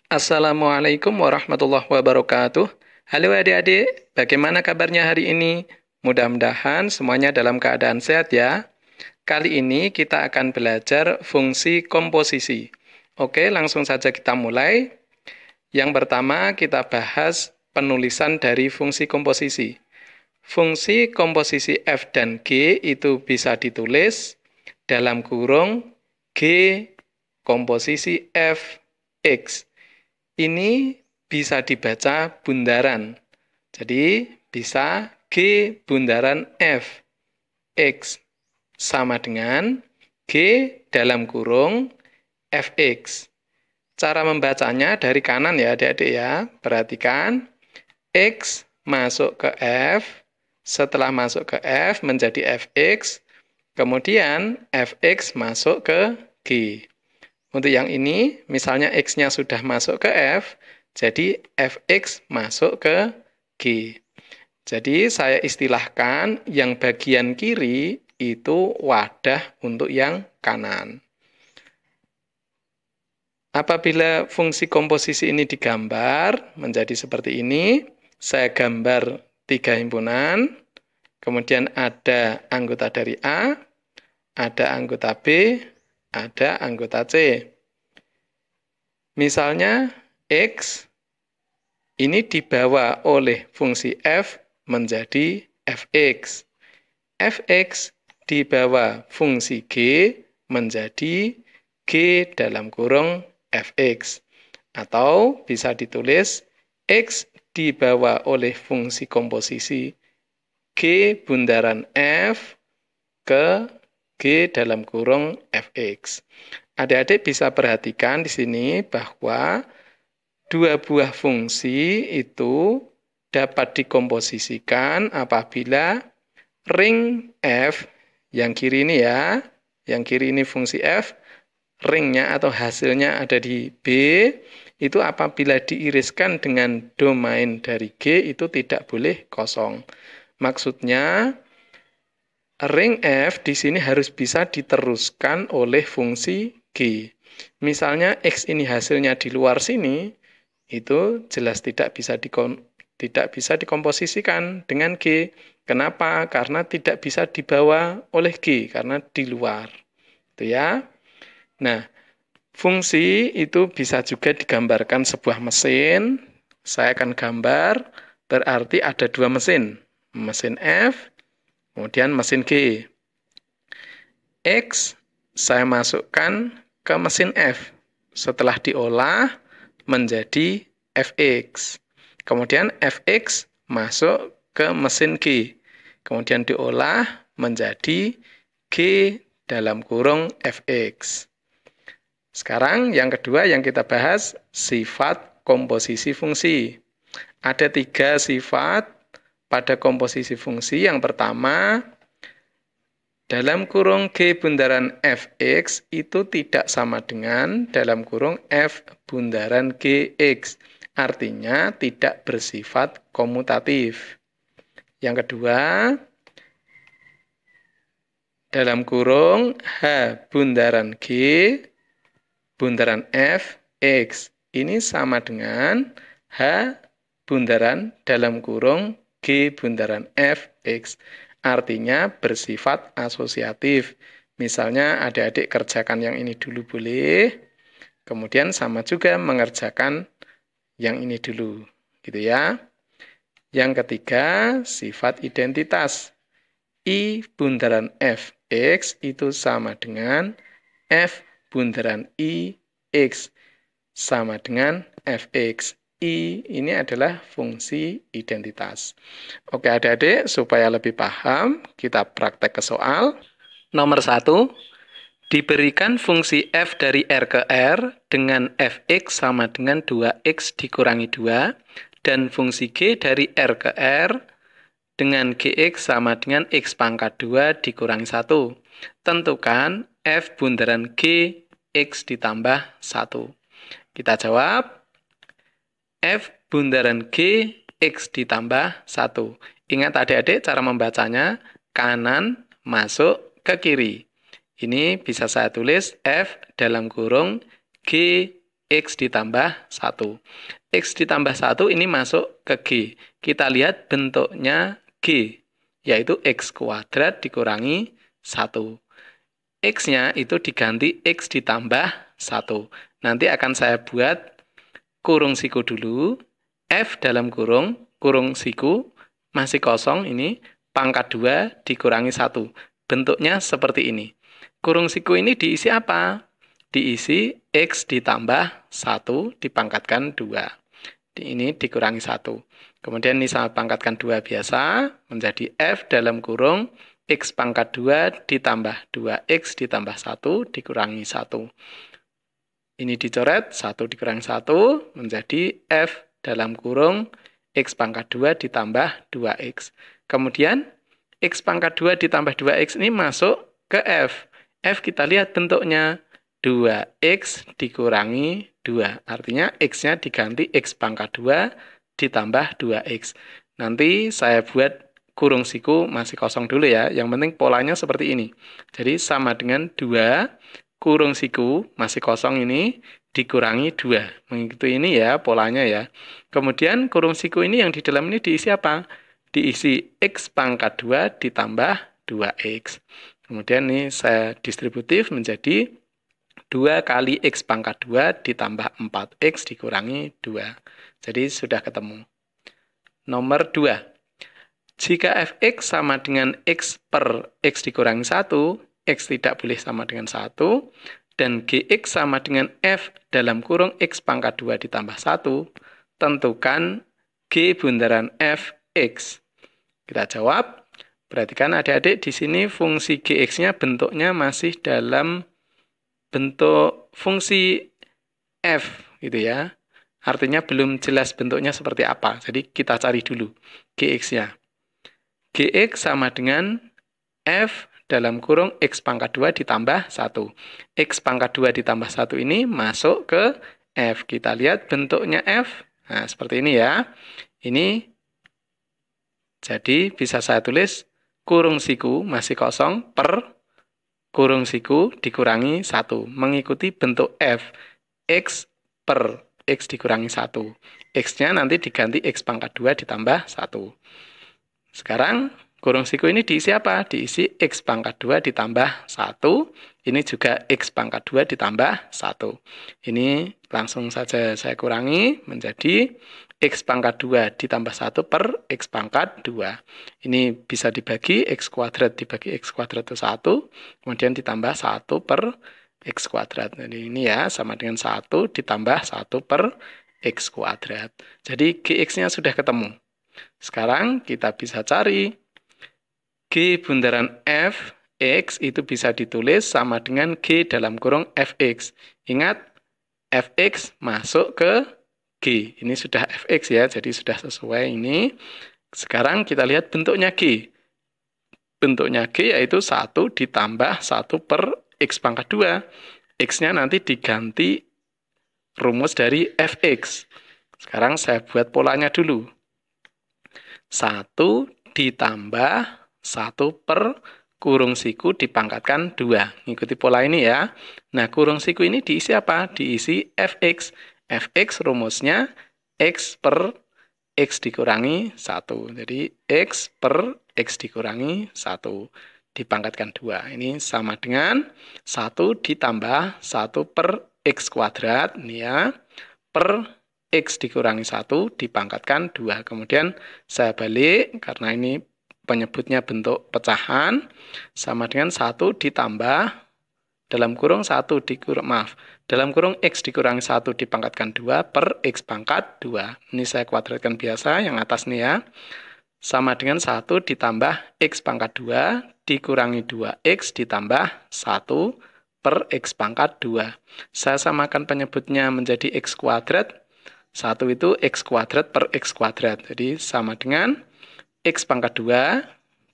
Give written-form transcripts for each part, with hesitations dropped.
Assalamualaikum warahmatullahi wabarakatuh. Halo adik-adik, bagaimana kabarnya hari ini? Mudah-mudahan semuanya dalam keadaan sehat ya. Kali ini kita akan belajar fungsi komposisi. Oke, langsung saja kita mulai. Yang pertama kita bahas penulisan dari fungsi komposisi. Fungsi komposisi F dan G itu bisa ditulis dalam kurung G komposisi F X. Ini bisa dibaca bundaran. Jadi, bisa G bundaran F. X sama dengan G dalam kurung Fx. Cara membacanya dari kanan ya adik-adik ya. Perhatikan, X masuk ke F, setelah masuk ke F menjadi Fx, kemudian Fx masuk ke G. Untuk yang ini, misalnya X-nya sudah masuk ke F, jadi Fx masuk ke G. Jadi saya istilahkan yang bagian kiri itu wadah untuk yang kanan. Apabila fungsi komposisi ini digambar menjadi seperti ini, saya gambar 3 himpunan, kemudian ada anggota dari A, ada anggota B, ada anggota C. Misalnya, X ini dibawa oleh fungsi F menjadi Fx. Fx dibawa fungsi G menjadi G dalam kurung Fx. Atau bisa ditulis X dibawa oleh fungsi komposisi G bundaran F ke G dalam kurung Fx. Adik-adik bisa perhatikan di sini bahwa dua buah fungsi itu dapat dikomposisikan apabila ring F, yang kiri ini ya, yang kiri ini fungsi F, ringnya atau hasilnya ada di B, itu apabila diiriskan dengan domain dari G itu tidak boleh kosong. Maksudnya, ring F di sini harus bisa diteruskan oleh fungsi G. Misalnya X ini hasilnya di luar sini, itu jelas tidak bisa dikomposisikan dengan G. Kenapa? Karena tidak bisa dibawa oleh G, karena di luar. Itu ya. Nah, fungsi itu bisa juga digambarkan sebuah mesin. Saya akan gambar, berarti ada 2 mesin. Mesin F, kemudian mesin G. X saya masukkan ke mesin F. Setelah diolah menjadi Fx. Kemudian Fx masuk ke mesin G. Kemudian diolah menjadi G dalam kurung Fx. Sekarang yang kedua yang kita bahas, sifat komposisi fungsi. Ada 3 sifat pada komposisi fungsi. Yang pertama, dalam kurung G bundaran Fx itu tidak sama dengan dalam kurung F bundaran Gx. Artinya tidak bersifat komutatif. Yang kedua, dalam kurung H bundaran G bundaran Fx. Ini sama dengan H bundaran dalam kurung G bundaran Fx. Artinya bersifat asosiatif. Misalnya adik-adik kerjakan yang ini dulu boleh, kemudian sama juga mengerjakan yang ini dulu. Gitu ya. Yang ketiga, sifat identitas. I bundaran Fx itu sama dengan F bundaran Ix sama dengan Fx. I ini adalah fungsi identitas. Oke adik-adik, supaya lebih paham, kita praktek ke soal. Nomor 1, diberikan fungsi f dari R ke R dengan Fx sama dengan 2x dikurangi 2, dan fungsi G dari R ke R dengan Gx sama dengan x pangkat 2 dikurangi 1. Tentukan f bundaran G x ditambah 1. Kita jawab, F bundaran G X ditambah 1. Ingat adik-adik cara membacanya, kanan masuk ke kiri. Ini bisa saya tulis F dalam kurung G X ditambah 1. X ditambah 1 ini masuk ke G. Kita lihat bentuknya G, yaitu X kuadrat dikurangi 1. X-nya itu diganti X ditambah 1. Nanti akan saya buat kurung siku dulu. F dalam kurung siku, masih kosong ini, pangkat 2 dikurangi 1. Bentuknya seperti ini. Kurung siku ini diisi apa? Diisi X ditambah 1 dipangkatkan 2. Ini dikurangi 1. Kemudian ini saya pangkatkan 2 biasa, menjadi F dalam kurung X pangkat 2 ditambah 2X ditambah 1 dikurangi 1. Ini dicoret, 1 dikurangi 1 menjadi F dalam kurung X pangkat 2 ditambah 2X. Kemudian X pangkat 2 ditambah 2X ini masuk ke F. F kita lihat bentuknya 2X dikurangi 2. Artinya X-nya diganti X pangkat 2 ditambah 2X. Nanti saya buat kurung siku masih kosong dulu ya. Yang penting polanya seperti ini. Jadi sama dengan 2 kurung siku masih kosong ini dikurangi 2. Mengikuti ini ya polanya ya. Kemudian kurung siku ini yang di dalam ini diisi apa? Diisi X pangkat 2 ditambah 2X. Kemudian ini saya distributif menjadi 2 kali X pangkat 2 ditambah 4X dikurangi 2. Jadi sudah ketemu. Nomor 2. Jika fx sama dengan x per x dikurangi 1, x tidak boleh sama dengan 1, dan gx sama dengan f dalam kurung x pangkat 2 ditambah 1, tentukan g bundaran fx. Kita jawab. Perhatikan adik-adik, di sini fungsi gx-nya bentuknya masih dalam bentuk fungsi f, gitu ya. Artinya belum jelas bentuknya seperti apa. Jadi kita cari dulu gx-nya. Gx sama dengan f dalam kurung x pangkat 2 ditambah 1. X pangkat 2 ditambah 1 ini masuk ke f. Kita lihat bentuknya f. Nah, seperti ini ya. Ini jadi bisa saya tulis kurung siku masih kosong per kurung siku dikurangi 1. Mengikuti bentuk f. X per x dikurangi 1. X-nya nanti diganti x pangkat 2 ditambah 1. Sekarang, kurung siku ini diisi apa? Diisi X pangkat 2 ditambah 1. Ini juga X pangkat 2 ditambah 1. Ini langsung saja saya kurangi menjadi X pangkat 2 ditambah 1 per X pangkat 2. Ini bisa dibagi, X kuadrat dibagi X kuadrat itu 1. Kemudian ditambah 1 per X kuadrat. Jadi ini ya, sama dengan 1 ditambah 1 per X kuadrat. Jadi GX-nya sudah ketemu. Sekarang kita bisa cari G bundaran Fx itu bisa ditulis sama dengan G dalam kurung Fx. Ingat, Fx masuk ke G. Ini sudah Fx ya, jadi sudah sesuai ini. Sekarang kita lihat bentuknya G. Bentuknya G yaitu 1 ditambah 1 per X pangkat 2. X-nya nanti diganti rumus dari Fx. Sekarang saya buat polanya dulu. 1 ditambah 1 per kurung siku dipangkatkan 2. Ngikuti pola ini ya. Nah, kurung siku ini diisi apa? Diisi fx. Fx rumusnya x per x dikurangi 1. Jadi, x per x dikurangi 1 dipangkatkan 2. Ini sama dengan 1 ditambah 1 per x kuadrat. Ini ya. Per X dikurangi 1 dipangkatkan 2. Kemudian saya balik karena ini penyebutnya bentuk pecahan sama dengan 1 ditambah dalam kurung 1 dalam kurung X dikurangi 1 dipangkatkan 2 per X pangkat 2. Ini saya kuadratkan biasa yang atas nih ya. Sama dengan 1 ditambah X pangkat 2 dikurangi 2X ditambah 1 per X pangkat 2. Saya samakan penyebutnya menjadi X kuadrat. 1 itu X kuadrat per X kuadrat. Jadi sama dengan X pangkat 2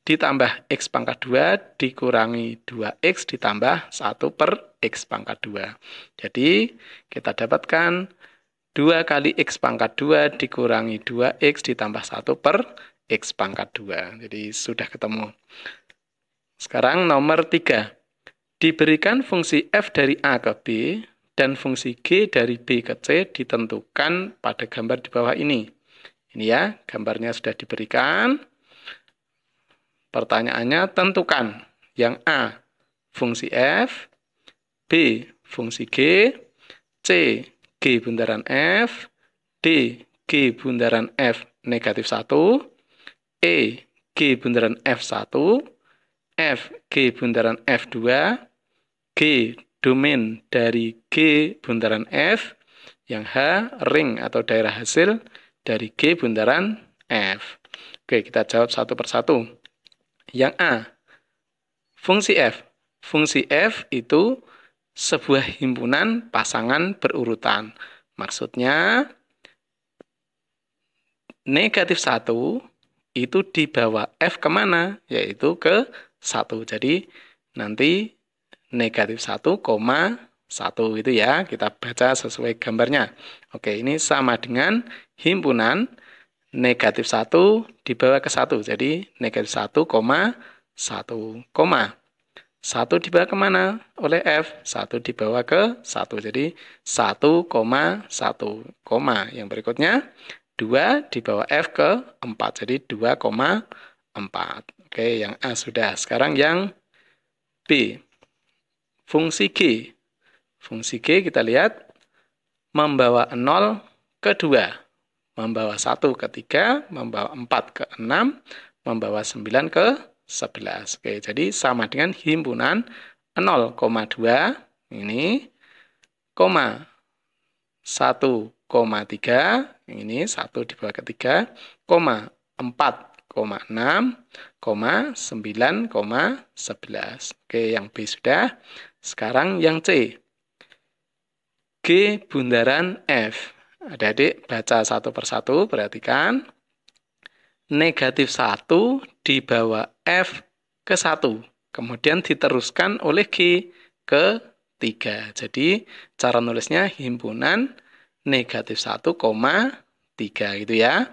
ditambah X pangkat 2 dikurangi 2X ditambah 1 per X pangkat 2. Jadi kita dapatkan 2 kali X pangkat 2 dikurangi 2X ditambah 1 per X pangkat 2. Jadi sudah ketemu. Sekarang nomor 3. Diberikan fungsi f dari A ke B dan fungsi G dari B ke C ditentukan pada gambar di bawah ini. Ini ya, gambarnya sudah diberikan. Pertanyaannya tentukan. Yang A, fungsi F, B, fungsi G, C, G bundaran F, D, G bundaran F negatif 1, E, G bundaran F1, F, G bundaran F2, G, domain dari G bundaran F, yang H, ring atau daerah hasil dari G bundaran F. Oke, kita jawab satu persatu. Yang A, fungsi F. Fungsi F itu sebuah himpunan pasangan berurutan. Maksudnya, negatif 1 itu dibawa F kemana? Yaitu ke 1. Jadi, nanti negatif 1, 1 itu ya. Kita baca sesuai gambarnya. Oke, ini sama dengan himpunan negatif 1 dibawa ke 1. Jadi, negatif 1, 1, 1 dibawa kemana? Oleh F. 1 dibawa ke 1. Jadi, 1, 1, yang berikutnya 2 dibawa F ke 4. Jadi, 2,4. Oke, yang A sudah. Sekarang yang B. Fungsi G. Fungsi G kita lihat membawa 0 ke 2. Membawa 1 ke 3, membawa 4 ke 6, membawa 9 ke 11. Oke, jadi sama dengan himpunan 0,2 ini, 1,3 ini 1 dibawa ke 3, 4,6, 9,11. Oke, yang B sudah. Sekarang yang C. G bundaran F. Adik-adik baca satu persatu, perhatikan. Negatif 1 dibawa F ke 1. Kemudian diteruskan oleh G ke 3. Jadi, cara nulisnya himpunan negatif 1,3 gitu ya.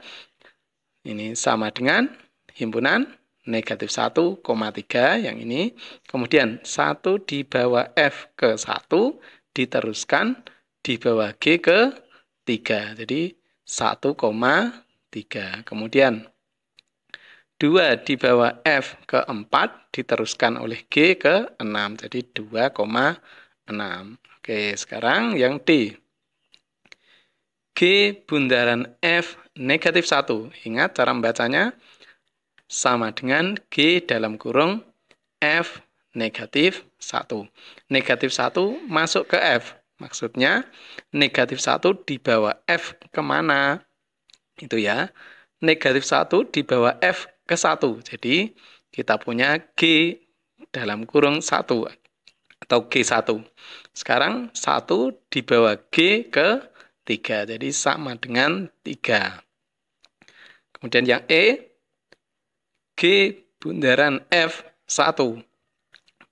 Ini sama dengan himpunan negatif 1,3 yang ini. Kemudian 1 dibawa F ke 1 diteruskan dibawa G ke 3. Jadi 1,3. Kemudian 2 dibawa F ke 4 diteruskan oleh G ke 6. Jadi 2,6. Oke, sekarang yang D. G bundaran F negatif 1. Ingat cara membacanya sama dengan G dalam kurung F negatif 1. Negatif 1 masuk ke F. Maksudnya negatif 1 dibawa F kemana? Itu ya. Negatif 1 dibawa F ke 1. Jadi kita punya G dalam kurung 1 atau G1. Sekarang 1 dibawa G ke 3. Jadi sama dengan 3. Kemudian yang E, G bundaran F1.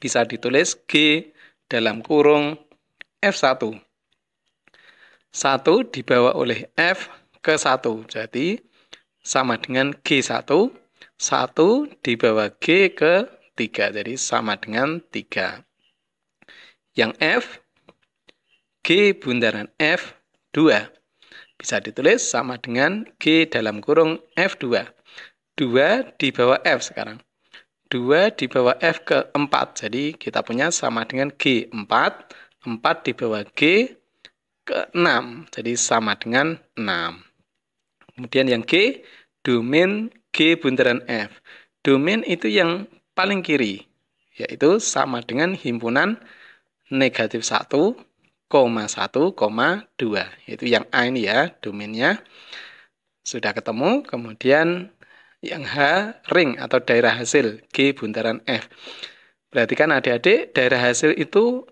Bisa ditulis G dalam kurung F1. 1 dibawa oleh F ke 1. Jadi, sama dengan G1. 1 dibawa G ke 3. Jadi, sama dengan 3. Yang F, G bundaran F2. Bisa ditulis sama dengan G dalam kurung F2. 2 dibawa F sekarang. 2 dibawa F ke 4. Jadi kita punya sama dengan G4. 4 dibawa G ke 6. Jadi sama dengan 6. Kemudian yang G, domain G bundaran F. Domain itu yang paling kiri. Yaitu sama dengan himpunan negatif 1, 1,2. Itu yang A ini ya, domainnya. Sudah ketemu. Kemudian yang H, ring atau daerah hasil G bundaran F. Perhatikan adik-adik, daerah hasil itu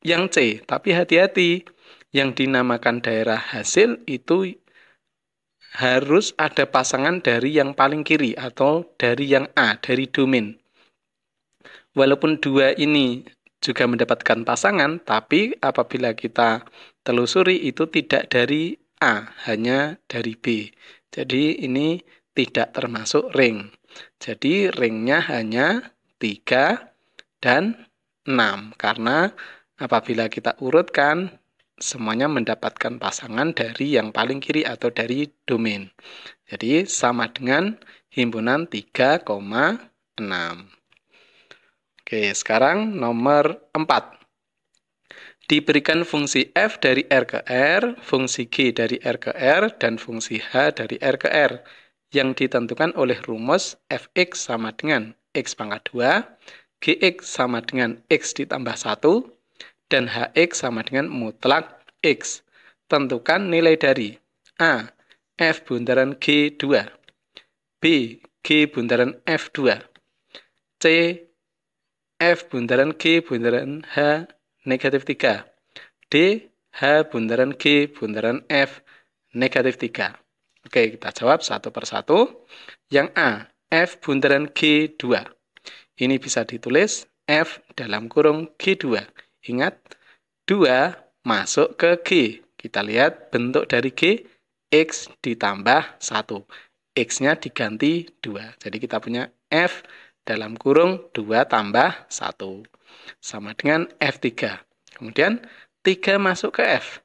yang C. Tapi hati-hati, yang dinamakan daerah hasil itu harus ada pasangan dari yang paling kiri atau dari yang A, dari domain. Walaupun dua ini juga mendapatkan pasangan, tapi apabila kita telusuri itu tidak dari A, hanya dari B. Jadi ini tidak termasuk ring. Jadi ringnya hanya 3 dan 6. Karena apabila kita urutkan semuanya mendapatkan pasangan dari yang paling kiri atau dari domain. Jadi sama dengan himpunan 3,6. Oke, sekarang nomor 4. Diberikan fungsi f dari R ke R, fungsi G dari R ke R, dan fungsi H dari R ke R yang ditentukan oleh rumus fx sama dengan x pangkat 2, gx sama dengan x ditambah 1, dan hx sama dengan mutlak x. Tentukan nilai dari A. F bundaran G2, B. G bundaran F2, C. F bundaran G bundaran H negatif 3, D. H bundaran G bundaran F negatif 3. Oke, kita jawab satu persatu. Yang A, F bundaran G2. Ini bisa ditulis F dalam kurung G2. Ingat, 2 masuk ke G. Kita lihat bentuk dari G, X ditambah 1. X-nya diganti 2. Jadi kita punya F dalam kurung 2 tambah 1. Sama dengan F3. Kemudian 3 masuk ke F.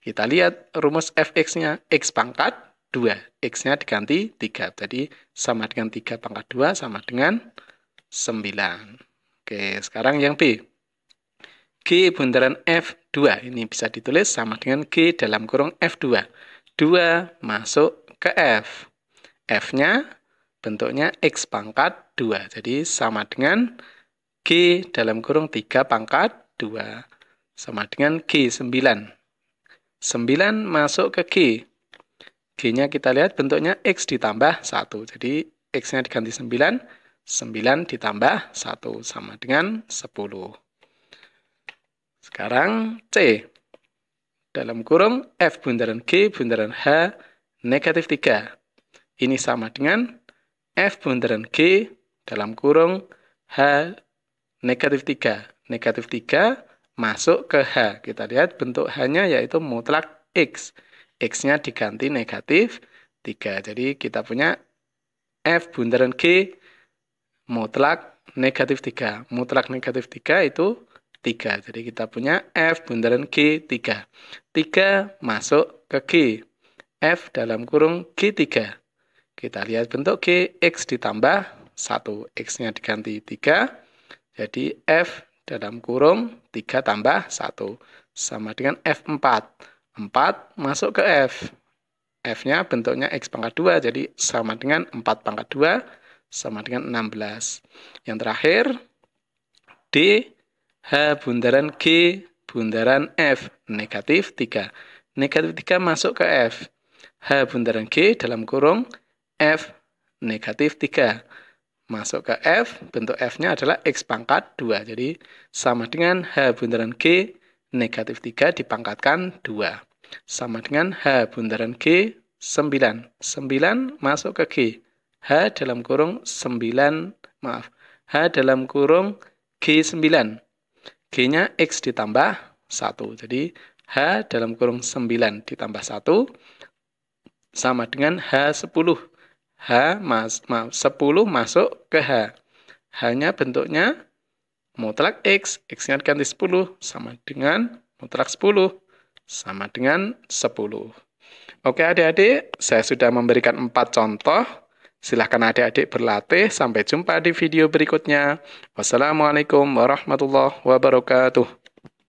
Kita lihat rumus fx-nya x pangkat 2. X-nya diganti 3. Jadi sama dengan 3 pangkat 2 sama dengan 9. Oke, sekarang yang B. G bundaran F2. Ini bisa ditulis sama dengan G dalam kurung F2. 2 masuk ke F. F-nya bentuknya x pangkat 2. Jadi sama dengan G dalam kurung 3 pangkat 2. Sama dengan G, 9. 9 masuk ke G. G-nya kita lihat bentuknya X ditambah 1. Jadi X-nya diganti 9. 9 ditambah 1 sama dengan 10. Sekarang C. Dalam kurung F bundaran G bundaran H negatif 3. Ini sama dengan F bundaran G dalam kurung H negatif 3. Negatif 3 masuk ke H. Kita lihat bentuk H-nya yaitu mutlak X. X-nya diganti negatif 3. Jadi kita punya F bundaran G mutlak negatif 3. Mutlak negatif 3 itu 3. Jadi kita punya F bundaran G 3. 3 masuk ke G. F dalam kurung G3. Kita lihat bentuk G, X ditambah 1. X-nya diganti 3. Jadi F dalam kurung 3 tambah 1. Sama dengan F4. 4 masuk ke F. F-nya bentuknya X pangkat 2. Jadi sama dengan 4 pangkat 2. Sama dengan 16. Yang terakhir, D. H bundaran G bundaran F. Negatif 3. Negatif 3 masuk ke F. H bundaran G dalam kurung F negatif 3. Masuk ke F, bentuk F-nya adalah X pangkat 2. Jadi sama dengan H bundaran G negatif 3 dipangkatkan 2. Sama dengan H bundaran G 9. 9 masuk ke G. H dalam kurung 9, H dalam kurung G9. G-nya X ditambah 1. Jadi H dalam kurung 9 ditambah 1 sama dengan H10. 10 masuk ke H. H-nya bentuknya mutlak X. X-nya diganti 10 sama dengan mutlak 10 sama dengan 10. Oke adik-adik, saya sudah memberikan 4 contoh. Silahkan adik-adik berlatih. Sampai jumpa di video berikutnya. Wassalamualaikum warahmatullahi wabarakatuh.